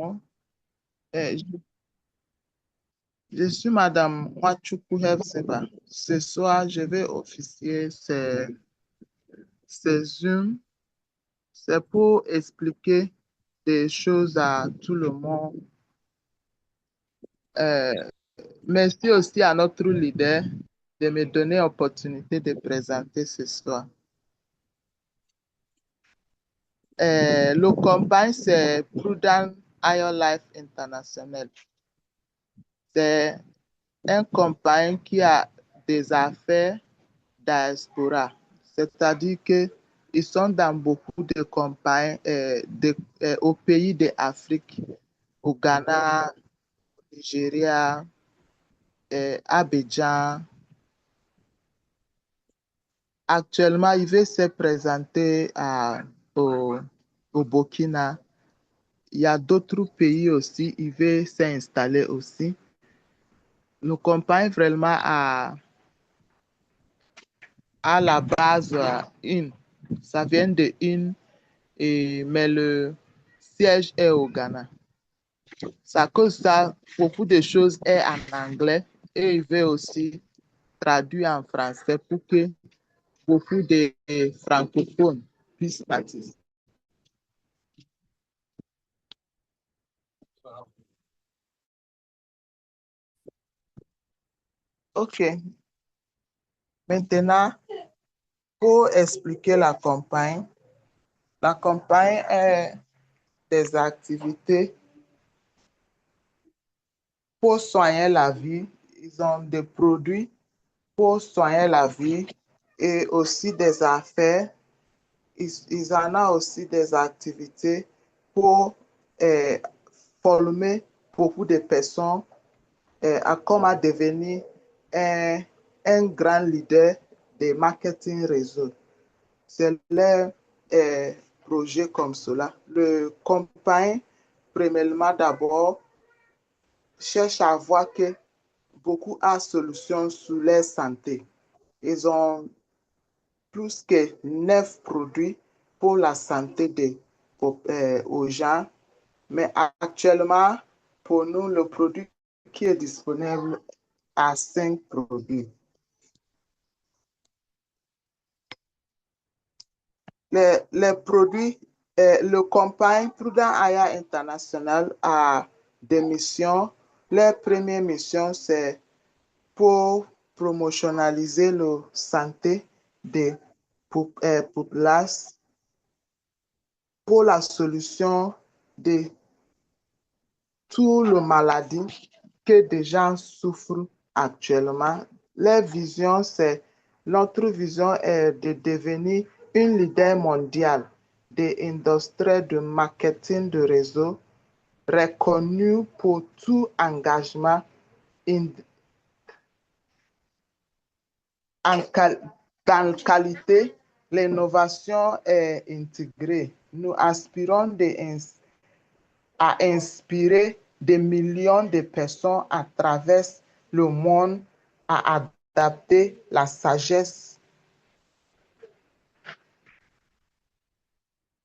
bon. Euh, je, je suis Madame Wachuku Hefseba. Ce soir, je vais officier ces Zoom. C'est pour expliquer des choses à tout le monde. Euh, Merci aussi à notre leader de me donner l'opportunité de présenter ce soir. Le compagnie, c'est Prudent Iron Life International. C'est un compagnie qui a des affaires diaspora, c'est-à-dire qu'ils sont dans beaucoup de compagnies au pays d'Afrique, au Ghana, au Nigeria, Abidjan. Actuellement, il veut se présenter au Burkina. Il y a d'autres pays aussi, il veut s'installer aussi. Nous compagnie vraiment à la base une. Ça vient de une, mais le siège est au Ghana. Ça cause ça, beaucoup de choses est en anglais et il veut aussi traduire en français pour que beaucoup de francophones puissent participer. OK. Maintenant, pour expliquer la campagne est des activités pour soigner la vie. Ils ont des produits pour soigner la vie et aussi des affaires. Ils en ont aussi des activités pour euh, former beaucoup de personnes à comment devenir un grand leader de marketing réseau. C'est leur projet comme cela. Le compagnie, premièrement d'abord, cherche à voir que beaucoup de solutions sur leur santé. Ils ont plus que 9 produits pour la santé aux gens. Mais actuellement, pour nous, le produit qui est disponible à 5 produits. Les produits, le compagnie Prudent Aya International a des missions. Leur première mission, c'est pour promotionnaliser la santé des populations pour la solution de toutes les maladies que des gens souffrent actuellement. Notre vision est de devenir une leader mondiale de l'industrie de marketing de réseau reconnue pour tout engagement dans la qualité, l'innovation est intégrée. Nous aspirons à inspirer des millions de personnes à travers le monde à adapter la sagesse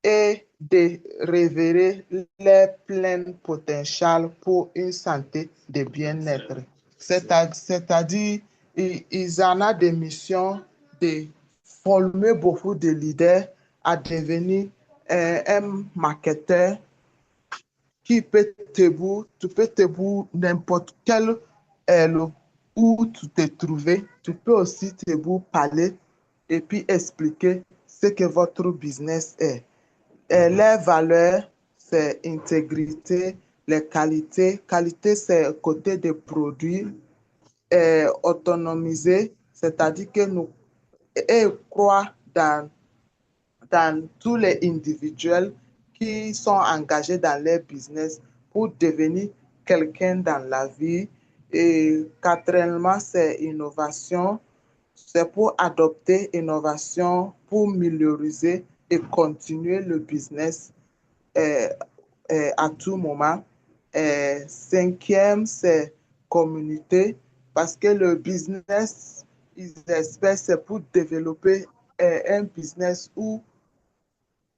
et de révéler leur plein potentiel pour une santé de bien-être. C'est-à-dire, ils en ont des missions de former beaucoup de leaders à devenir un marketeur qui peut tu peux te bouger n'importe quel où tu te trouves. Tu peux aussi te parler et puis expliquer ce que votre business est. Et les valeurs, c'est intégrité, les qualités. Qualité, c'est côté des produits autonomisés, c'est-à-dire que nous croyons dans tous les individuels qui sont engagés dans leur business pour devenir quelqu'un dans la vie. Et quatrièmement, c'est innovation. C'est pour adopter innovation, pour améliorer et continuer le business euh, à tout moment. Cinquième, c'est communauté, parce que le business, ils espèrent, c'est pour développer un business où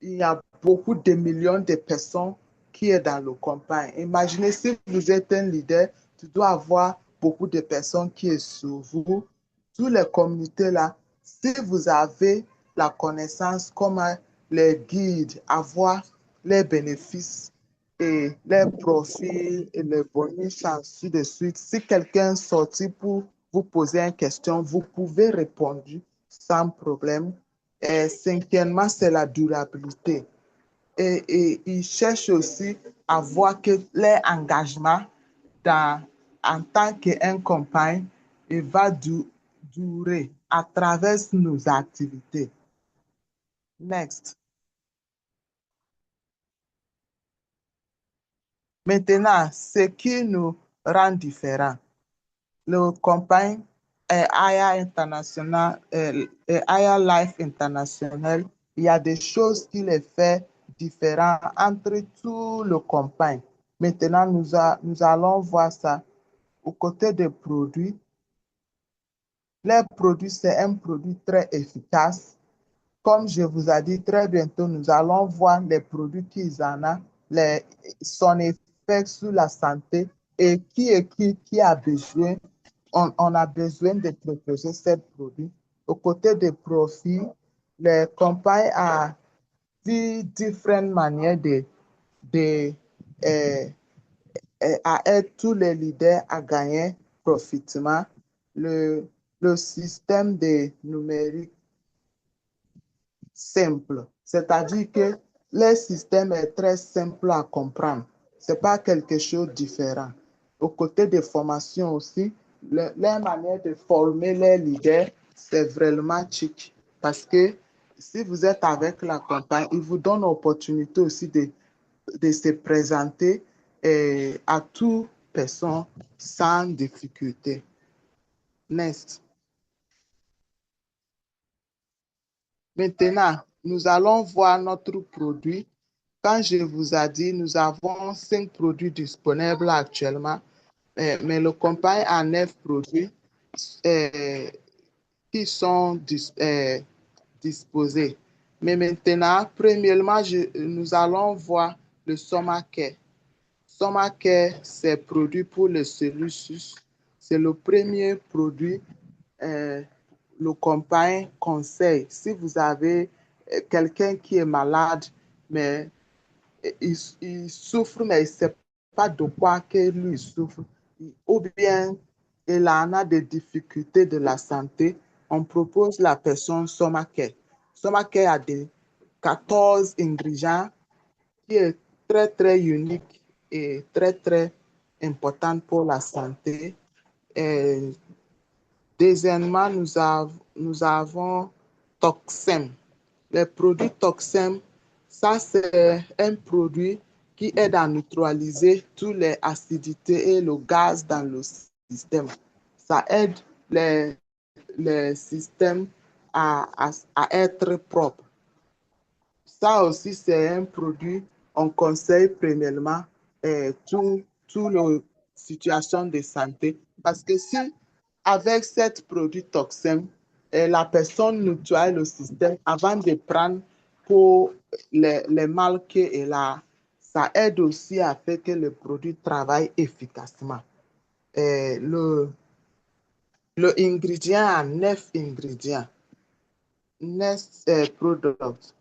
il y a beaucoup de millions de personnes qui est dans le campagne. Imaginez si vous êtes un leader, tu dois avoir beaucoup de personnes qui sont sur vous. Toutes les communautés là, si vous avez la connaissance, comment les guides, avoir les bénéfices et les profils et les bonus, ainsi de suite. Si quelqu'un sortit pour vous poser une question, vous pouvez répondre sans problème. Et cinquièmement, c'est la durabilité. Et ils cherchent aussi à voir que l'engagement en tant qu'un campagne il va durer à travers nos activités. Next. Maintenant, ce qui nous rend différents. Le campagne Aya International, Aya Life International, il y a des choses qui les fait différents entre tout le campagne. Maintenant, nous allons voir ça aux côtés des produits. Les produits, c'est un produit très efficace. Comme je vous ai dit, très bientôt, nous allons voir les produits qu'ils en ont, son effet sur la santé et qui a besoin. On a besoin de proposer ces produits. Aux côtés des profits, les compagnies ont vu différentes manières de, euh, à aider tous les leaders à gagner profitement. Le, le système de numérique simple, c'est-à-dire que le système est très simple à comprendre. Ce n'est pas quelque chose de différent. Aux côtés des formations aussi, leur manière de former les leaders, c'est vraiment chic. Parce que si vous êtes avec la campagne, ils vous donnent l'opportunité aussi de se présenter à toute personne sans difficulté. Next. Maintenant, nous allons voir notre produit. Quand je vous ai dit, nous avons 5 produits disponibles actuellement, mais le compagnie a 9 produits euh, qui sont disposés. Mais maintenant, premièrement, nous allons voir le Somacare. Somacare, c'est produit pour le cellules. C'est le premier produit euh, le compagnie conseille. Si vous avez quelqu'un qui est malade, mais il souffre, mais il ne sait pas de quoi que lui souffre, ou bien il en a des difficultés de la santé, on propose la personne Somacare. Somacare a des 14 ingrédients qui est très, très unique et très, très important pour la santé. Et deuxièmement, nous avons Toxem. Le produit Toxem, ça c'est un produit qui aide à neutraliser toutes les acidités et le gaz dans le système. Ça aide les systèmes à être propres. Ça aussi, c'est un produit, on conseille premièrement toute les situations de santé. Parce que si, avec cette produit toxin, la personne nettoie le système avant de prendre pour les mal qu'elle a, ça aide aussi à faire que le produit travaille efficacement. Le ingrédient a 9 ingrédients, 9 products.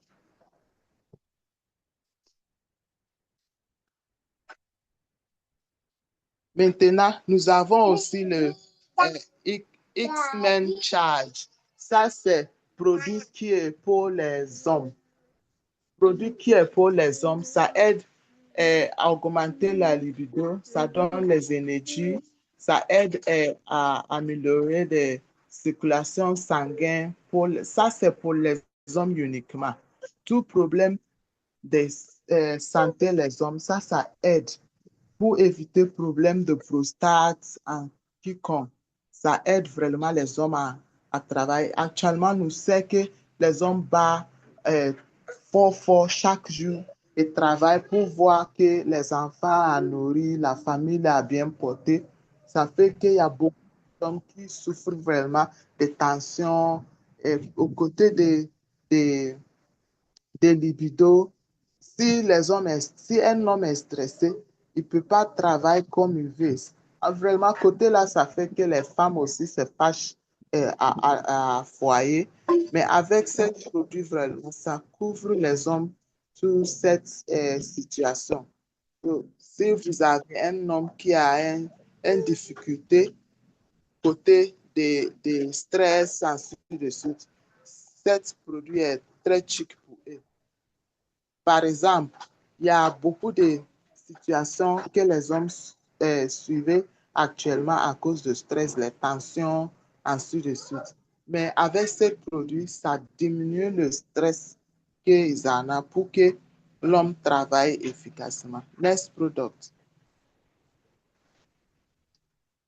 Maintenant, nous avons aussi le X-Men Charge. Ça, c'est produit qui est pour les hommes. Produit qui est pour les hommes, ça aide à augmenter la libido, ça donne les énergies, ça aide à améliorer la circulation sanguine. Ça, c'est pour les hommes uniquement. Tout problème de santé les hommes, ça aide pour éviter problème de prostate en quiconque. Ça aide vraiment les hommes à travailler. Actuellement, nous savons que les hommes battent fort, fort chaque jour et travaillent pour voir que les enfants sont nourris, la famille est bien portée. Ça fait qu'il y a beaucoup d'hommes qui souffrent vraiment de tensions et aux côtés des libido. si un homme est stressé, il ne peut pas travailler comme il veut. Vraiment, côté là, ça fait que les femmes aussi se fâchent à foyer. Mais avec ce produit, vraiment, ça couvre les hommes sur cette situation. Donc, si vous avez un homme qui a une difficulté côté des stress, ainsi de suite, cet produit est très chic pour eux. Par exemple, il y a beaucoup de situations que les hommes suivent actuellement à cause de stress, les tensions, ainsi de suite. Mais avec ces produits, ça diminue le stress qu'ils en ont pour que l'homme travaille efficacement. Next product.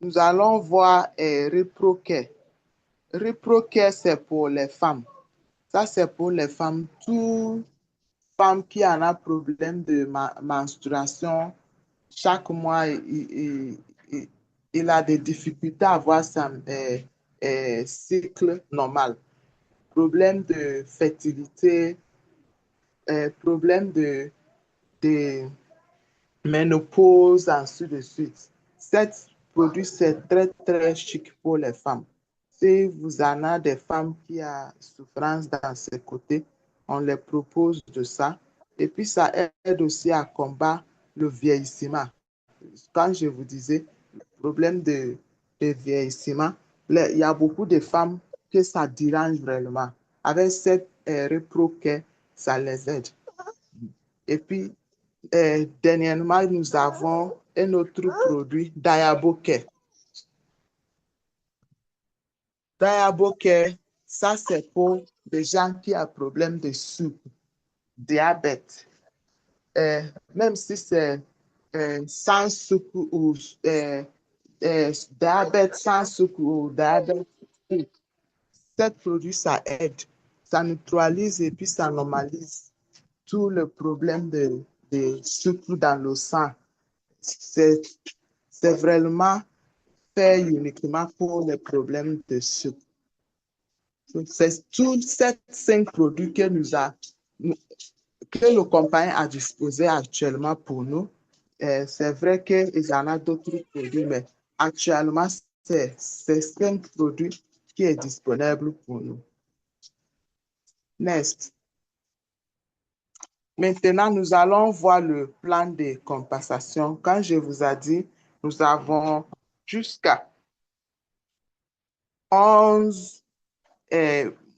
Nous allons voir ReproCare. ReproCare, c'est pour les femmes. Ça, c'est pour les femmes. Toutes femmes qui ont un problème de menstruation, chaque mois, il a des difficultés à avoir son cycle normal. Problème de fertilité, problème de ménopause, ainsi de suite. Cet produit, c'est très, très chic pour les femmes. Si vous en avez des femmes qui ont souffrance dans ce côté, on les propose de ça. Et puis, ça aide aussi à combattre le vieillissement. Quand je vous disais, le problème de vieillissement, il y a beaucoup de femmes que ça dérange vraiment. Avec cette repro ça les aide. Et puis, dernièrement, nous avons un autre produit, Diaboke. Diaboke, ça c'est pour les gens qui ont problème de sucre, diabète. Euh, Même si c'est sans sucre ou diabète sans sucre ou diabète, cet produit, ça aide. Ça neutralise et puis ça normalise tout le problème de sucre dans le sang. C'est c'est vraiment fait uniquement pour les problèmes de sucre. C'est tous ces 5 produits que le compagnie a disposé actuellement pour nous. C'est vrai qu'il y en a d'autres produits, mais actuellement, c'est ces 5 produits qui est disponible pour nous. Next. Maintenant, nous allons voir le plan de compensation. Quand je vous ai dit, nous avons jusqu'à 11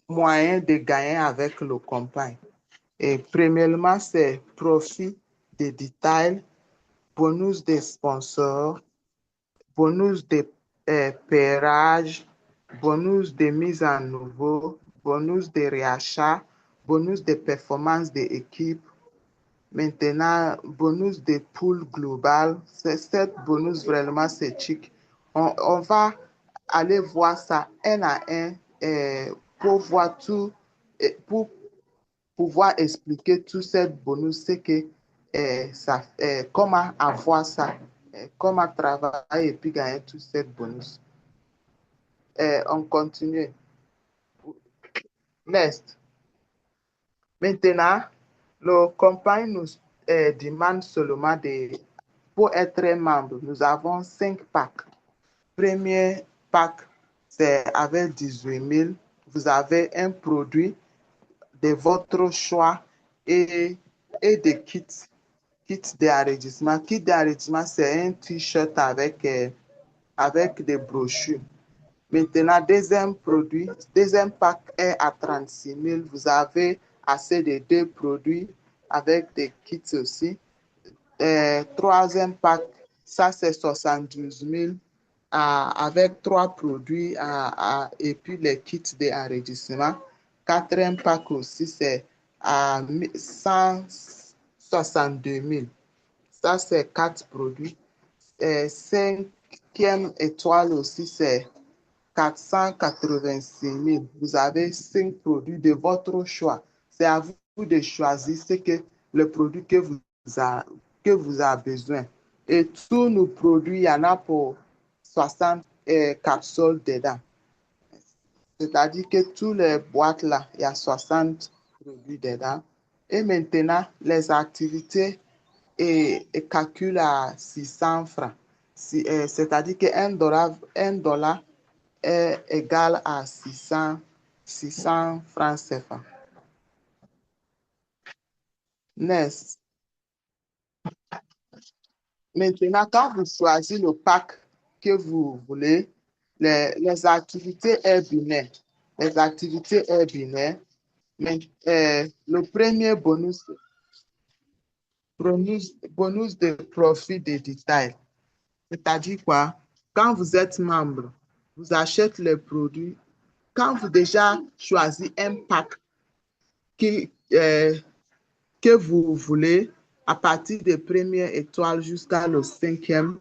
moyens de gagner avec le compagnie. Et premièrement, c'est profit de détail, bonus des sponsors, bonus de pairage, bonus de mise en nouveau, bonus de réachat, bonus de performance de équipe. Maintenant, bonus de pool global. Cette bonus vraiment, c'est chic. On va aller voir ça un à un pour voir tout, pour pouvoir expliquer tout ces bonus, c'est que comment avoir ça, comment travailler et puis gagner tous ces bonus. On continue. Next. Maintenant, le compagnie nous demande seulement pour être membre, nous avons 5 packs. Premier pack, c'est avec 18 000. Vous avez un produit de votre choix et des kits d'enregistrement. Kit d'enregistrement, c'est un t-shirt avec des brochures. Maintenant, deuxième pack est à 36 000. Vous avez assez de 2 produits avec des kits aussi. Troisième pack, ça c'est 72 000 avec 3 produits et puis les kits d'enregistrement. Quatrième pack aussi, c'est à 162 000. Ça, c'est 4 produits. Cinquième étoile aussi, c'est 486 000. Vous avez 5 produits de votre choix. C'est à vous de choisir le produit que vous avez besoin. Et tous nos produits, il y en a pour 60 capsules dedans. C'est-à-dire que tous les boîtes là, il y a 60 produits dedans. Et maintenant, les activités et calculent à 600 francs. C'est-à-dire que un dollar est égal à 600 francs CFA. Next. Maintenant, quand vous choisissez le pack que vous voulez, les activités est binaire. Les activités est binaire. Mais, le premier bonus de profit de détail. C'est-à-dire quoi? Quand vous êtes membre, vous achetez les produits. Quand vous déjà choisi un pack qui, que vous voulez, à partir des premières étoiles jusqu'à le cinquième,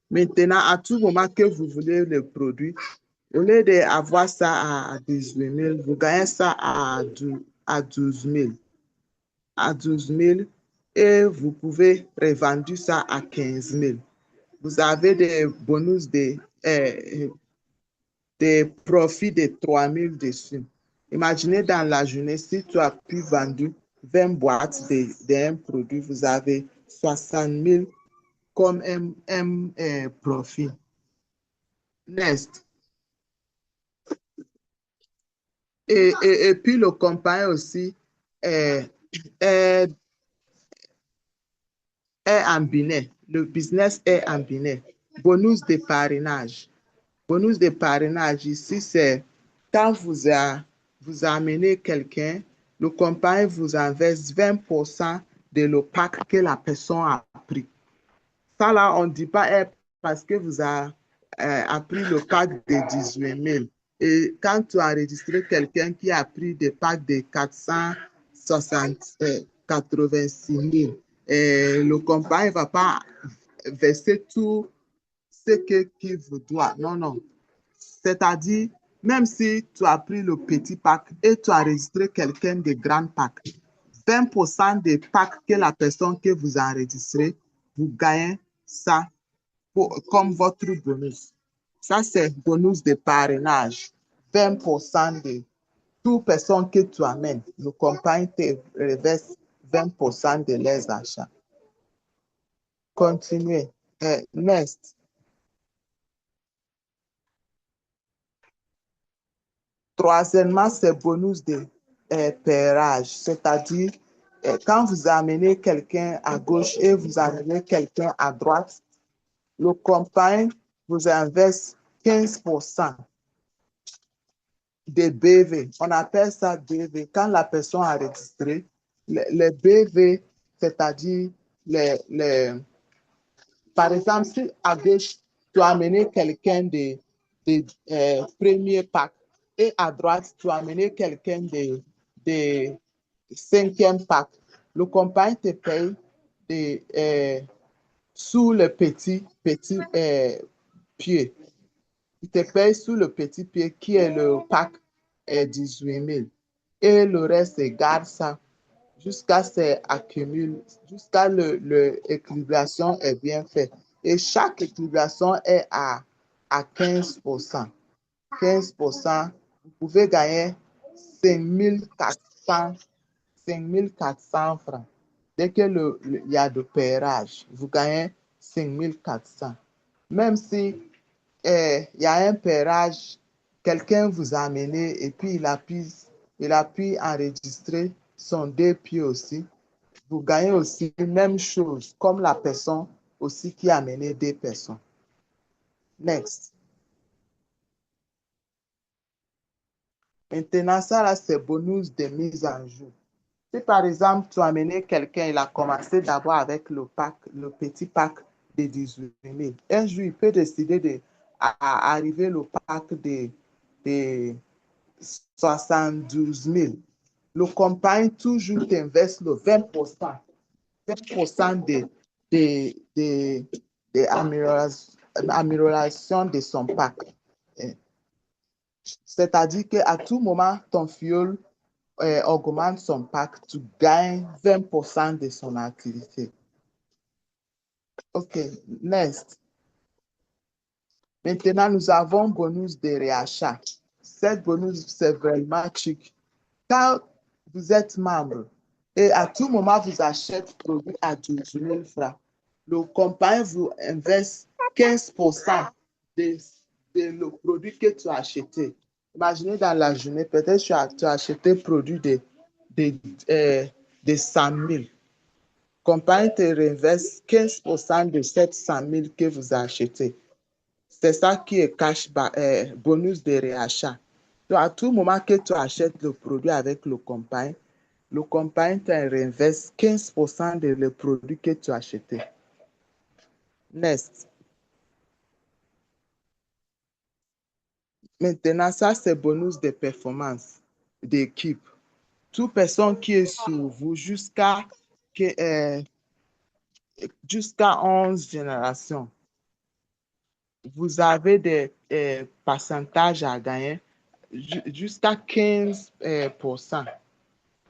maintenant, à tout moment que vous voulez le produit, au lieu d'avoir ça à 18 000, vous gagnez ça à 12 000. À 12 000 et vous pouvez revendre ça à 15 000. Vous avez des bonus des profits de 3 000 dessus. Imaginez dans la journée, si tu as pu vendre 20 boîtes d'un produit, vous avez 60 000 comme un profit. Next. Et puis le compagnie aussi est, est, est en binaire. Le business est en binaire. Bonus de parrainage. Bonus de parrainage ici, c'est quand vous amenez quelqu'un, le compagnie vous investe 20% de le pack que la personne a pris. Ça là, on ne dit pas parce que vous avez pris le pack de 18 000. Et quand tu as enregistré quelqu'un qui a pris des packs de 486 000, le compagnie ne va pas verser tout ce qu'il vous doit. Non, non. C'est-à-dire, même si tu as pris le petit pack et tu as enregistré quelqu'un de grand pack, 20% des packs que la personne que vous a enregistré, vous gagnez ça comme votre bonus. Ça, c'est bonus de parrainage. 20% de toute personne que tu amènes, le compagnie te reverse 20% de leurs achats. Continuez. Next. Troisièmement, c'est bonus de pairage, c'est-à-dire quand vous amenez quelqu'un à gauche et vous amenez quelqu'un à droite, le compagnie vous investe 15% de BV. On appelle ça BV. Quand la personne a registré, les BV, c'est-à-dire par exemple, si à gauche, tu as amené quelqu'un de premier pack et à droite, tu as amené quelqu'un de cinquième pack, le compagnie te paye sous le petit pied. Il te paye sous le petit pied qui est le pack 18 000. Et le reste, il garde ça jusqu'à ce accumule, jusqu'à l'équilibration est bien faite. Et chaque équilibration est à 15%. 15%, vous pouvez gagner 5 400 francs. Dès que il y a de pairage, vous gagnez 5 400. Même si il y a un pairage, quelqu'un vous a amené et puis il a pu enregistrer son deux pieds aussi. Vous gagnez aussi la même chose, comme la personne aussi qui a amené deux personnes. Next. Maintenant, ça là, c'est bonus de mise en jeu. Si par exemple, tu as amené quelqu'un, il a commencé d'abord avec le petit pack de 18 000. Un jour, il peut décider d'arriver le pack de 72 000. Le compagnie toujours t'investe le 20%. 20% de amélioration de son pack. C'est-à-dire qu'à tout moment, ton fuel augmente son pack, tu gagnes 20% de son activité. OK, next. Maintenant, nous avons bonus de réachat. Cette bonus, c'est vraiment chic. Quand vous êtes membre, Et à tout moment, vous achetez produit à 12 000 francs. Le compagnie vous investe 15% de, de le produit que tu as acheté. Imaginez dans la journée, peut-être tu as acheté produit de, euh, de 100 000. Compagnie te réinveste 15% de 700 000 que vous achetez. C'est ça qui est bonus de réachat. Donc, à tout moment que tu achètes le produit avec le compagnie te réinveste 15% de le produit que tu as acheté. Next. Maintenant, ça, c'est bonus de performance d'équipe. Toute personne qui est sur vous jusqu'à 11 générations, vous avez des pourcentages à gagner jusqu'à 15%.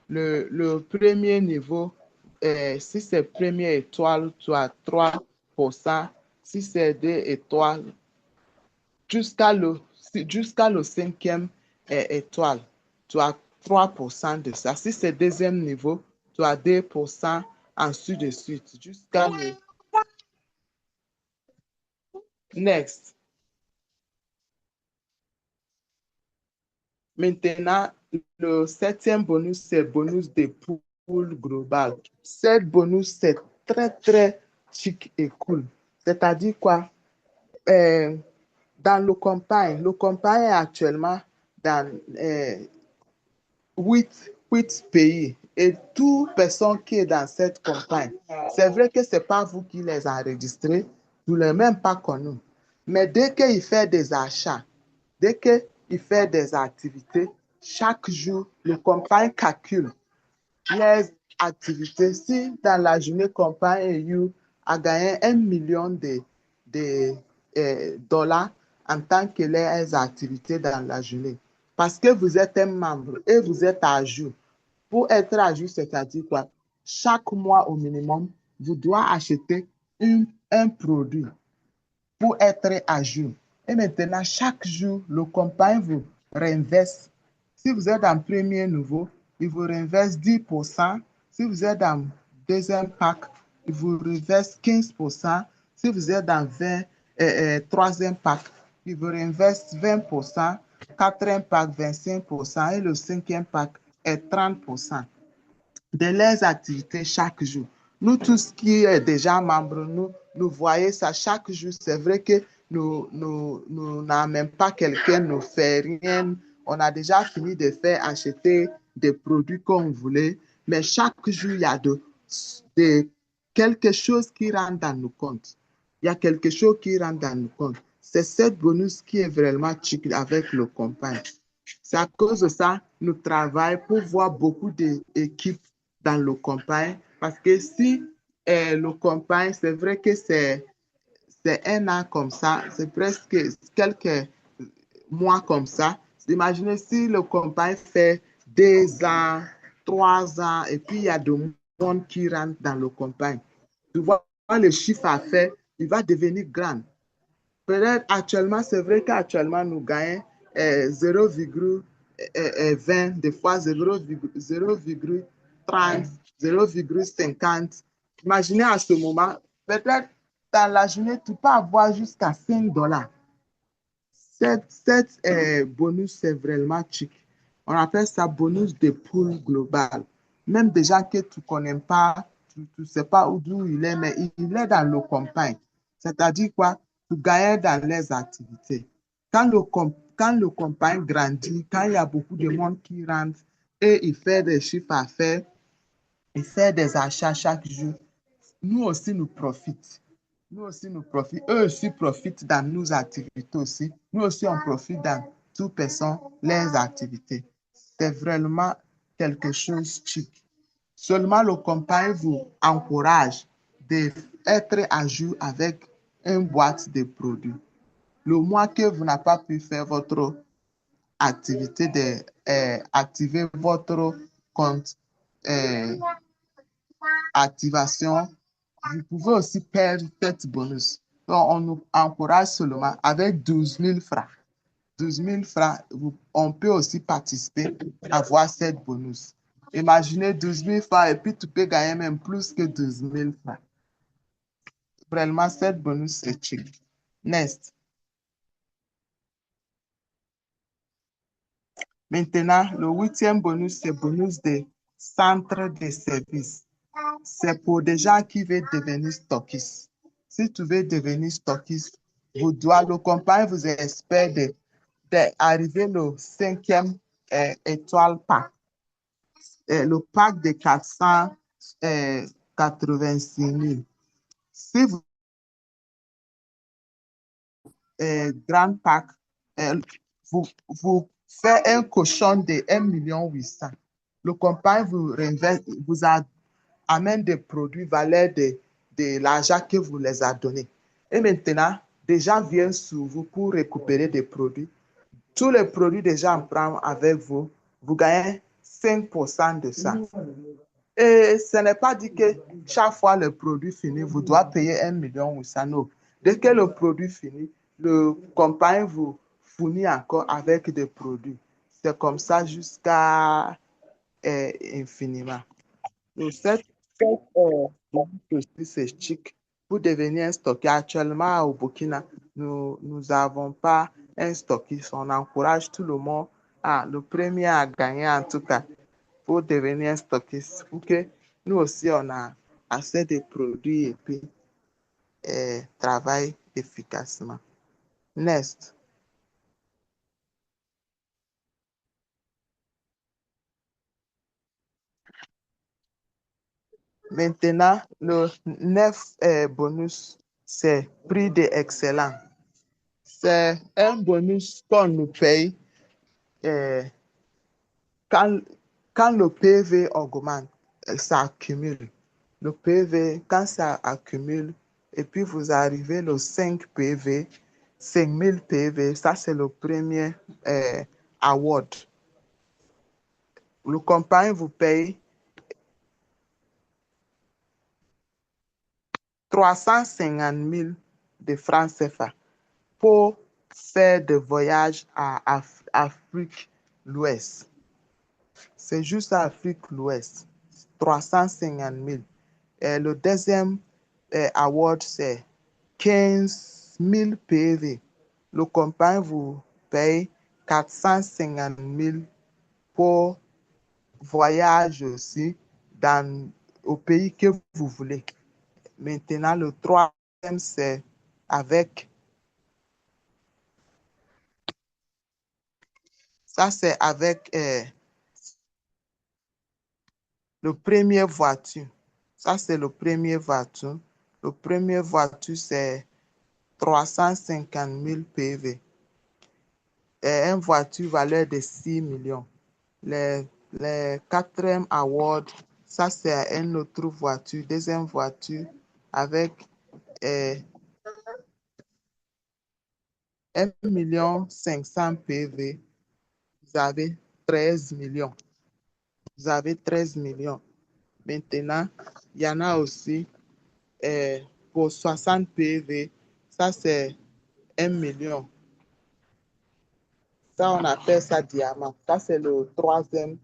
Le premier niveau, si c'est première étoile, tu as 3%. Si c'est deux étoiles, jusqu'à le, jusqu'à le cinquième étoile, tu as 3% de ça. Si c'est deuxième niveau, tu as 2%, ainsi de suite, jusqu'à le next. Maintenant, le septième bonus, c'est bonus de pool global. Cette bonus, c'est très, très chic et cool. C'est-à-dire quoi? Euh, dans le campagne est actuellement dans 8 pays et toute personne qui est dans cette campagne, c'est vrai que ce n'est pas vous qui les enregistrez, vous ne les même pas connus. Mais dès qu'il fait des achats, dès qu'il fait des activités, chaque jour, le campagne calcule les activités. Si dans la journée, campagne EU a gagné 1 million de dollars en tant que les activités dans la journée, parce que vous êtes un membre et vous êtes à jour. Pour être à jour, c'est-à-dire quoi? Chaque mois au minimum, vous devez acheter un produit pour être à jour. Et maintenant, chaque jour, le compagnie vous réinveste. Si vous êtes en premier niveau, il vous réinveste 10%. Si vous êtes dans deuxième pack, il vous réinveste 15%. Si vous êtes dans troisième pack, il vous réinveste 20%. Quatrième pack, 25%. Et le cinquième pack est 30% de leurs activités chaque jour. Nous tous qui est déjà membres, nous voyons ça chaque jour. C'est vrai que nous n'avons même pas quelqu'un nous fait rien. On a déjà fini de faire acheter des produits qu'on voulait. Mais chaque jour, il y a quelque chose qui rentre dans nos comptes. Il y a quelque chose qui rentre dans nos comptes. C'est cette bonus qui est vraiment chic avec le compagnie. C'est à cause de ça, nous travaillons pour voir beaucoup d'équipes dans le campagne. Parce que si le campagne, c'est vrai que c'est un an comme ça, c'est presque quelques mois comme ça. Imaginez si le campagne fait 2 ans, 3 ans, et puis il y a de monde qui rentre dans le campagne. Tu vois, le chiffre à faire, il va devenir grand. Peut-être actuellement, c'est vrai qu'actuellement, nous gagnons 0,20, des fois 0,30, 0,50. Imaginez à ce moment, peut-être dans la journée, tu peux avoir jusqu'à 5 dollars. Cette bonus, c'est vraiment chic. On appelle ça bonus de pool global. Même des gens que tu ne connais pas, tu ne sais pas d'où il est, mais il est dans le campagne. C'est-à-dire quoi? Tu gagnes dans les activités. Quand le campagne grandit, quand il y a beaucoup de monde qui rentre et il fait des chiffres à faire, il fait des achats chaque jour, nous aussi nous profitons. Nous aussi nous profitons. Eux aussi profitent dans nos activités aussi. Nous aussi on profite dans toute personne, les activités. C'est vraiment quelque chose de chic. Seulement le compagnie vous encourage d'être à jour avec une boîte de produits. Le mois que vous n'avez pas pu faire votre activité activer votre compte euh, activation, vous pouvez aussi perdre cette bonus. Donc, on nous encourage seulement avec 12 000 francs. 12 000 francs, on peut aussi participer à avoir cette bonus. Imaginez 12 000 francs et puis tu peux gagner même plus que 12 000 francs. Vraiment, cette bonus, c'est chic. Next. Maintenant, le huitième bonus, c'est bonus de centre de service. C'est pour des gens qui veulent devenir stockistes. Si tu veux devenir stockiste, le compagnie vous espère d'arriver le cinquième étoile pack. Le pack de 486 000. Si vous grand pack, euh, vous faites un cochon de 1,8 million. Le compagnie amène des produits valeur de l'argent que vous les a donné. Et maintenant, des gens viennent sur vous pour récupérer des produits. Tous les produits déjà en prend avec vous, vous gagnez 5% de ça. Et ce n'est pas dit que chaque fois le produit finit, vous devez payer 1 million ou ça. Non. Dès que le produit finit, le compagnie vous fournit encore avec des produits. C'est comme ça jusqu'à infiniment. Donc, aussi, c'est chic pour devenir un stockiste. Actuellement, au Burkina, nous n'avons pas un stockiste. On encourage tout le monde, le premier à gagner en tout cas, pour devenir un stockiste. Pour que nous aussi, on a assez de produits et puis travaille efficacement. Next. Maintenant, le neuf bonus, c'est prix d'excellence. C'est un bonus qu'on nous paye euh, quand, quand le PV augmente, ça accumule. Le PV, quand ça accumule, et puis vous arrivez le 5 PV, 5 000 PV, ça c'est le premier award. Le compagnie vous paye 350 000 de francs CFA pour faire des voyages à Afrique l'Ouest. C'est juste Afrique l'Ouest. 350 000. Et le deuxième award, c'est 15 000 PV. Le compagnie vous paye 450 000 pour voyage aussi au pays que vous voulez. Maintenant, le troisième, c'est avec, ça c'est avec le premier voiture. Ça c'est le premier voiture. Le premier voiture, c'est 350 000 PV. Et une voiture valeur de 6 millions. Les quatrième award, ça c'est une autre voiture, deuxième voiture avec 1,5 million PV. Vous avez 13 millions. Vous avez 13 millions. Maintenant, il y en a aussi pour 60 PV. Ça, c'est 1 million. Ça, on appelle ça diamant. Ça, c'est le troisième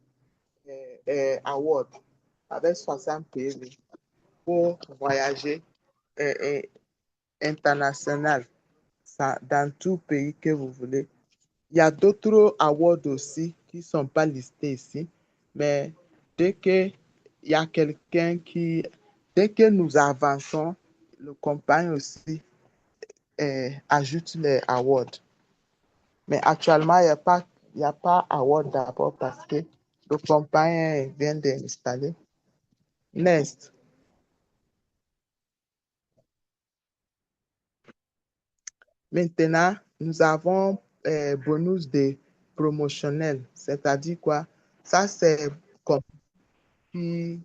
award avec 60 PV pour voyager international dans tout pays que vous voulez. Il y a d'autres awards aussi qui ne sont pas listés ici, mais dès que il y a quelqu'un dès que nous avançons, le compagnie aussi ajoute les awards. Mais actuellement, il y a pas award d'abord parce que le compagnie vient d'installer. Next. Maintenant, nous avons bonus de promotionnel, c'est-à-dire quoi? Ça, c'est comme qui,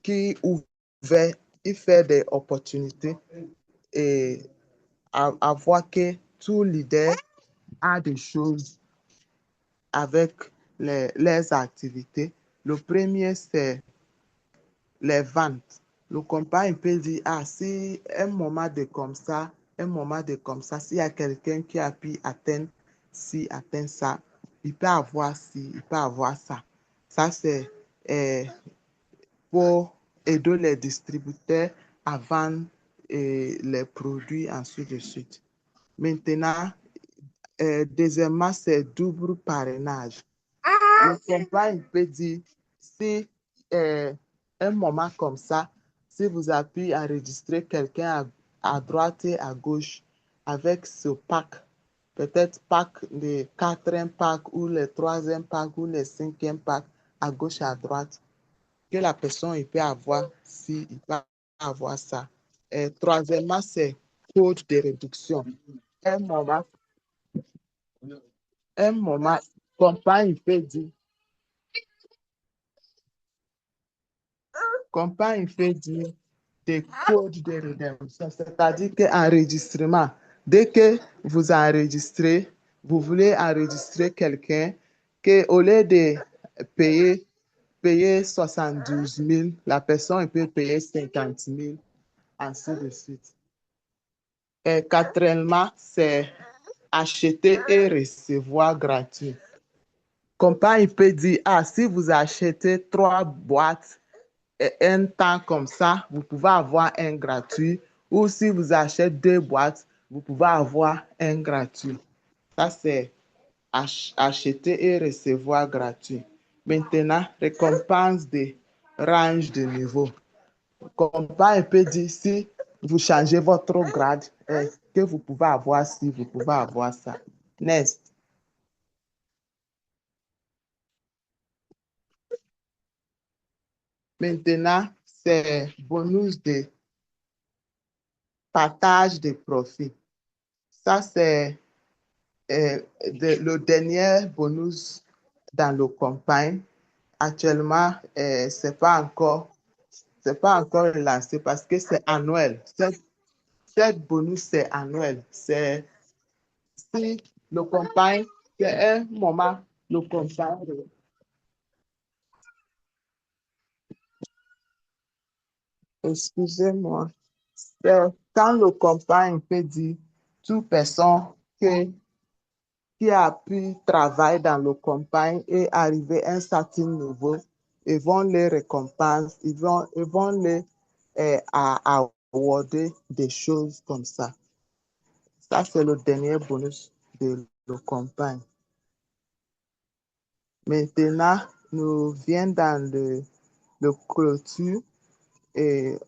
qui ouvert, il fait des opportunités et à voir que tout leader a des choses avec les activités. Le premier, c'est les ventes. Le compagnie peut dire, si un moment de comme ça, s'il y a quelqu'un qui a pu atteindre si atteint ça, il peut avoir ci, il peut avoir ça. Ça, c'est euh, pour aider les distributeurs à vendre les produits, ainsi de suite. Maintenant, deuxièmement, c'est double parrainage. Le campagne peut dire, si un moment comme ça, si vous avez pu enregistrer quelqu'un à droite et à gauche avec ce pack, peut-être pack, le quatrième pack ou le troisième pack ou le cinquième pack à gauche et à droite, que la personne il peut avoir si il peut avoir ça. Et troisièmement, c'est code de réduction. Un moment, un moment, campagne peut dire, campagne fait dire des codes de rédemption, c'est-à-dire qu'enregistrement, dès que vous enregistrez, vous voulez enregistrer quelqu'un, qu'au lieu de payer 72 000, la personne peut payer 50 000, ainsi de suite. Et quatrièmement, c'est acheter et recevoir gratuit. Compagnie peut dire, ah, si vous achetez 3 boîtes, un temps comme ça, vous pouvez avoir un gratuit. Ou si vous achetez 2 boîtes, vous pouvez avoir un gratuit. Ça, c'est acheter et recevoir gratuit. Maintenant, récompense de range de niveau. Compagnie peut dire, si vous changez votre grade, que vous pouvez avoir ci, vous pouvez avoir ça. Next. Maintenant, c'est bonus de partage de profit. Ça, c'est le dernier bonus dans le campagne. Actuellement, c'est pas encore lancé parce que c'est annuel. Cette bonus, c'est annuel. C'est si le campagne, c'est un moment, le campagne. Excusez-moi. Quand le campagne peut dire toute personne que qui a pu travailler dans le campagne et arriver à un certain niveau, ils vont les récompenser, ils vont les awarder des choses comme ça. Ça, c'est le dernier bonus de la campagne. Maintenant, nous venons dans le clôture et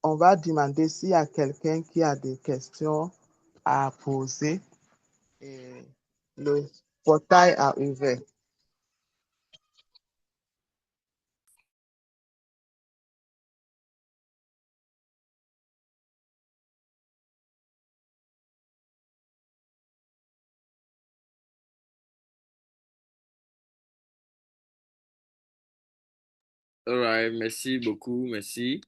on va demander s'il y a quelqu'un qui a des questions à poser. Et le portail a ouvert. Alright, merci beaucoup, merci.